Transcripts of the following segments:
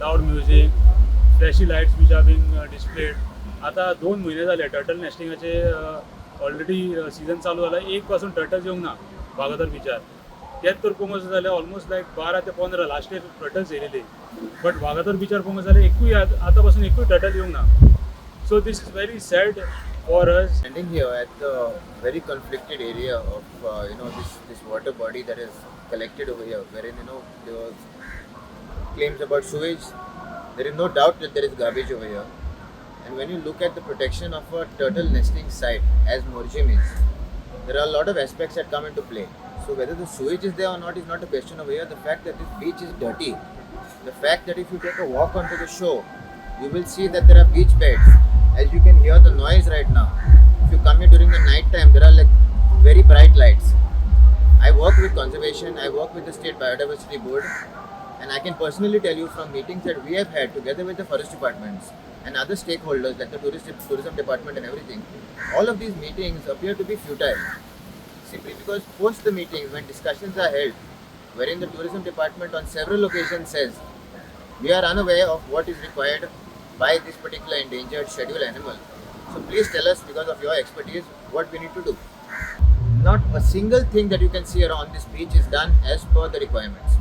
loud music, flashy lights which are being displayed. आता 2 महिने झाले टर्टल नेस्टिंगाचे ऑलरेडी सीझन चालू झाला. 1 पासून टर्टल्स येऊंक ना वागातोर बिचार. तेच तर पळोवंक वचत जाल्यार ऑलमोस्ट लायक 12 ते 15 लास्ट इयर टर्टल्स येयलेले. बट वागातोर बिचार पळोवंक जाल्यार एकूय आतां पासून एकूय टर्टल येवंक ना. So this is very sad for us. Standing here at the very conflicted area of this water body that is collected over here, wherein there was claims about sewage. There is no doubt that there is garbage over here. And when you look at the protection of a turtle nesting site, as Morjim is, there are a lot of aspects that come into play. So whether the sewage is there or not is not a question over here. The fact that this beach is dirty, the fact that if you take a walk onto the shore, you will see that there are beach beds. As you can hear the noise right now. If you come here during the night time, there are like very bright lights. I work with conservation, I work with the State Biodiversity Board, and I can personally tell you from meetings that we have had together with the forest departments and other stakeholders like the tourism department and everything, all of these meetings appear to be futile. Simply because post the meetings, when discussions are held, wherein the tourism department on several occasions says, we are unaware of what is required by this particular endangered scheduled animal. So please tell us, because of your expertise, what we need to do. Not a single thing that you can see around this beach is done as per the requirements.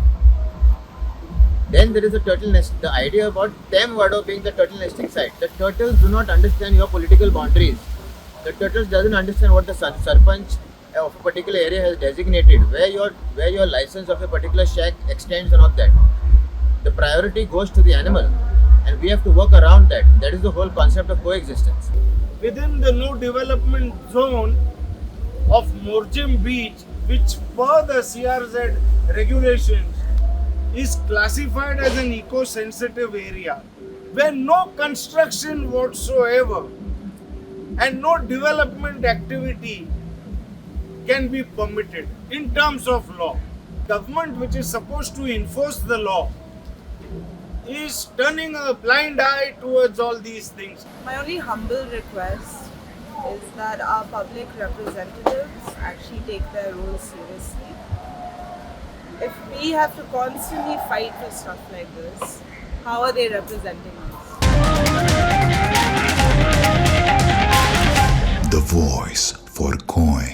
Then there is a turtle nest. The idea about Tem Wado being the turtle nesting site. The turtles do not understand your political boundaries. The turtles doesn't understand what the sarpanch of a particular area has designated, where your license of a particular shack extends or not that. The priority goes to the animal. And we have to work around that. That is the whole concept of coexistence. Within the new development zone of Morjim Beach, which per the CRZ regulations is classified as an eco-sensitive area, where no construction whatsoever and no development activity can be permitted in terms of law. Government, which is supposed to enforce the law, is turning a blind eye towards all these things. My only humble request is that our public representatives actually take their role seriously. If we have to constantly fight for stuff like this, how are they representing us? The voice for Coin.